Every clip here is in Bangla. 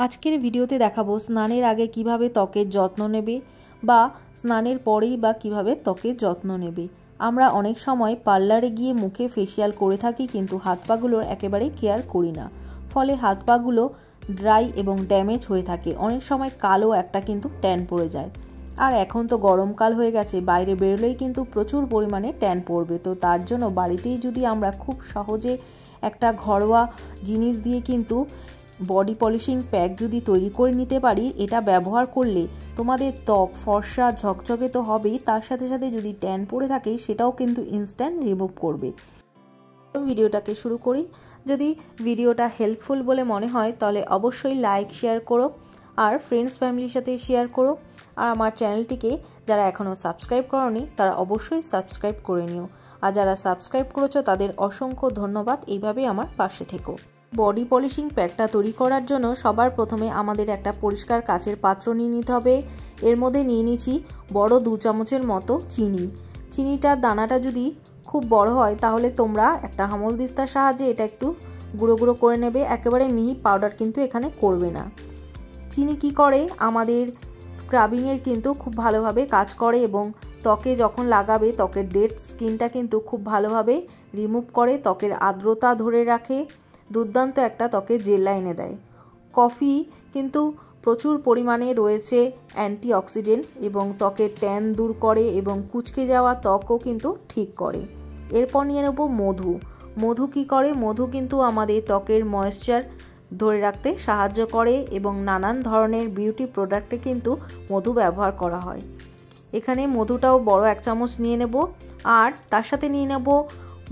আজকের ভিডিওতে দেখাবো স্নানের আগে কিভাবে ত্বকের যত্ন নেবে বা স্নানের পরেই বা কিভাবে ত্বকের যত্ন নেবে। আমরা অনেক সময় পার্লারে গিয়ে মুখে ফেসিয়াল করে থাকি, কিন্তু হাত পাগুলোর একেবারেই কেয়ার করি না। ফলে হাত পাগুলো ড্রাই এবং ড্যামেজ হয়ে থাকে। অনেক সময় কালো একটা কিন্তু ট্যান পড়ে যায়। আর এখন তো গরমকাল হয়ে গেছে, বাইরে বেরোলেই কিন্তু প্রচুর পরিমাণে ট্যান পড়বে। তো তার জন্য বাড়িতেই যদি আমরা খুব সহজে একটা ঘরোয়া জিনিস দিয়ে কিন্তু বডি পলিশিং প্যাক যদি তৈরি করে নিতে পারি, এটা ব্যবহার করলে তোমাদের ত্বক ফর্সা ঝকঝকে তো হবেই, তার সাথে সাথে যদি ট্যান পড়ে থাকে সেটাও কিন্তু ইনস্ট্যান্ট রিমুভ করবে। ভিডিওটাকে শুরু করি। যদি ভিডিওটা হেল্পফুল বলে মনে হয় তাহলে অবশ্যই লাইক শেয়ার করো, আর ফ্রেন্ডস ফ্যামিলির সাথে শেয়ার করো। আর আমার চ্যানেলটিকে যারা এখনও সাবস্ক্রাইব করোনি তারা অবশ্যই সাবস্ক্রাইব করে নিও, আর যারা সাবস্ক্রাইব করেছো তাদের অসংখ্য ধন্যবাদ। এইভাবেই আমার পাশে থেকো। বডি পলিশিং প্যাকটা তৈরি করার জন্য সবার প্রথমে আমাদের একটা পরিষ্কার কাচের পাত্র নিয়ে নিতে হবে। এর মধ্যে নিয়ে নিচ্ছি বড় 2 চামচের মতো চিনি। চিনিটার দানাটা যদি খুব বড় হয় তাহলে তোমরা একটা হামলদিস্তার সাহায্যে এটা একটু গুঁড়ো গুঁড়ো করে নেবে। একেবারে মিহি পাউডার কিন্তু এখানে করবে না। চিনি কি করে, আমাদের স্ক্রাবিংয়ের কিন্তু খুব ভালোভাবে কাজ করে এবং ত্বকে যখন লাগাবে ত্বকের ডেড স্কিনটা কিন্তু খুব ভালোভাবে রিমুভ করে, ত্বকের আর্দ্রতা ধরে রাখে, দুর্দান্ত একটা ত্বকের জেল্লা এনে দেয়। কফি কিন্তু প্রচুর পরিমাণে রয়েছে অ্যান্টিঅক্সিডেন্ট এবং ত্বকের ট্যান দূর করে এবং কুঁচকে যাওয়া ত্বকও কিন্তু ঠিক করে। এরপর নিয়ে নেব মধু। মধু কি করে, মধু কিন্তু আমাদের ত্বকের ময়েশ্চার ধরে রাখতে সাহায্য করে এবং নানান ধরনের বিউটি প্রোডাক্টে কিন্তু মধু ব্যবহার করা হয়। এখানে মধুটাও বড় 1 চামচ নিয়ে নেব, আর তার সাথে নিয়ে নেব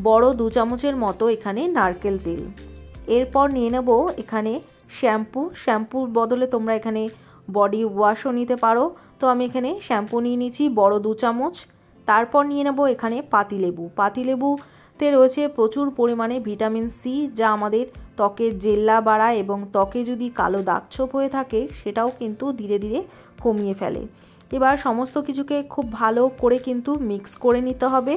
বড় 2 চামচের মতো এখানে নারকেল তেল। এরপর নিয়ে নেব এখানে শ্যাম্পুর বদলে তোমরা এখানে বডি ওয়াশও নিতে পারো। তো আমি এখানে শ্যাম্পু নিয়ে নিচ্ছি বড় 2 চামচ। তারপর নিয়ে নেব এখানে পাতিলেবু। পাতিলেবুতে রয়েছে প্রচুর পরিমাণে ভিটামিন সি, যা আমাদের ত্বকের জেল্লা বাড়ায় এবং ত্বকে যদি কালো দাগছোপ হয়ে থাকে সেটাও কিন্তু ধীরে ধীরে কমিয়ে ফেলে। এবার সমস্ত কিছুকে খুব ভালো করে কিন্তু মিক্স করে নিতে হবে।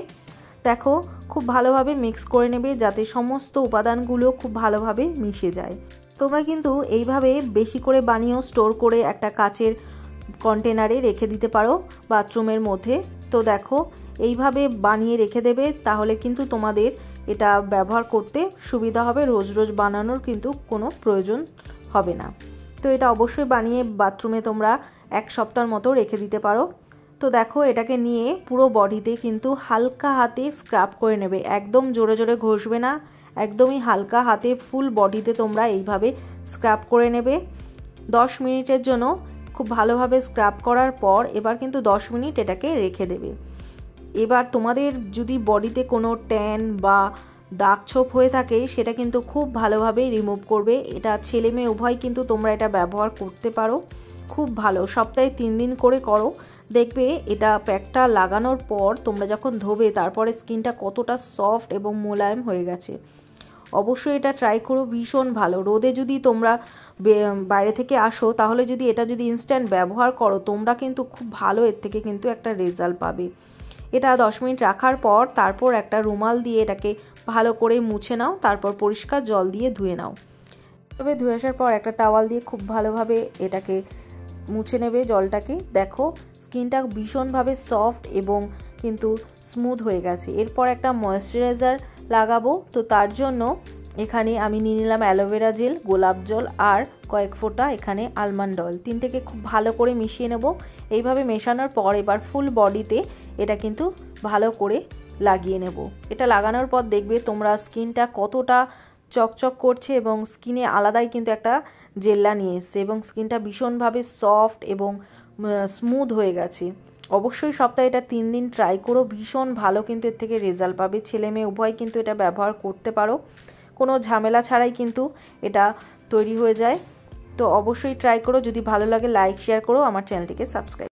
দেখো, খুব ভালোভাবে মিক্স করে নেবে যাতে সমস্ত উপাদানগুলো খুব ভালোভাবে মিশে যায়। তোমরা কিন্তু এইভাবে বেশি করে বানিয়েও স্টোর করে একটা কাচের কন্টেনারে রেখে দিতে পারো বাথরুমের মধ্যে। তো দেখো, এইভাবে বানিয়ে রেখে দেবে, তাহলে কিন্তু তোমাদের এটা ব্যবহার করতে সুবিধা হবে। রোজ রোজ বানানোর কিন্তু কোনো প্রয়োজন হবে না। তো এটা অবশ্যই বানিয়ে বাথরুমে তোমরা 1 সপ্তাহের মতো রেখে দিতে পারো। তো দেখো, এটাকে নিয়ে পুরো বডিতে কিন্তু হালকা হাতে স্ক্রাব করে নেবে। একদম জোরে জোরে ঘষবে না, একদমই হালকা হাতে ফুল বডিতে তোমরা এইভাবে স্ক্রাব করে নেবে 10 মিনিটের জন্য। খুব ভালোভাবে স্ক্রাব করার পর এবার কিন্তু 10 মিনিট এটাকে রেখে দেবে। এবার তোমাদের যদি বডিতে কোনো ট্যান বা দাগছোপ হয়ে থাকে সেটা কিন্তু খুব ভালোভাবে রিমুভ করবে। এটা ছেলে মেয়ে উভয় কিন্তু তোমরা এটা ব্যবহার করতে পারো। খুব ভালো, সপ্তাহে 3 দিন করে করো, দেখবে এটা প্যাকটা লাগানোর পর তোমরা যখন ধোবে তারপরে স্কিনটা কতটা সফট এবং মোলায়েম হয়ে গেছে। অবশ্যই এটা ট্রাই করো, ভীষণ ভালো। রোদে যদি তোমরা বাইরে থেকে আসো তাহলে যদি এটা ইনস্ট্যান্ট ব্যবহার করো, তোমরা কিন্তু খুব ভালো এর থেকে কিন্তু একটা রেজাল্ট পাবে। এটা 10 মিনিট রাখার পর তারপর একটা রুমাল দিয়ে এটাকে ভালো করে মুছে নাও, তারপর পরিষ্কার জল দিয়ে ধুয়ে নাও। তবে ধুয়ে আসার পর একটা টাওয়াল দিয়ে খুব ভালোভাবে এটাকে মুছে নেবে জলটাকে। দেখো, স্কিনটা ভীষণভাবে সফট এবং কিন্তু স্মুথ হয়ে গেছে। এরপর একটা ময়েশ্চারাইজার লাগাবো। তো তার জন্য এখানে আমি নিয়ে নিলাম অ্যালোভেরা জেল, গোলাপ জল আর কয়েক ফোঁটা এখানে আলমন্ড অয়েল। 3টেকে খুব ভালো করে মিশিয়ে নেব। এইভাবে মেশানোর পর এবার ফুল বডিতে এটা কিন্তু ভালো করে লাগিয়ে নেব। এটা লাগানোর পর দেখবে তোমরা স্কিনটা কতটা চকচক করছে এবং স্কিনে আলাদাই কিন্তু একটা জেল্লা নিয়ে এসছে এবং স্কিনটা ভীষণভাবে সফট এবং স্মুথ হয়ে গেছে। অবশ্যই সপ্তাহে এটা 3 দিন ট্রাই করো, ভীষণ ভালো কিন্তু এর থেকে রেজাল্ট পাবে। ছেলে মেয়ে উভয় কিন্তু এটা ব্যবহার করতে পারো, কোনো ঝামেলা ছাড়াই কিন্তু এটা তৈরি হয়ে যায়। তো অবশ্যই ট্রাই করো। যদি ভালো লাগে লাইক শেয়ার করো, আমার চ্যানেলটিকে সাবস্ক্রাইব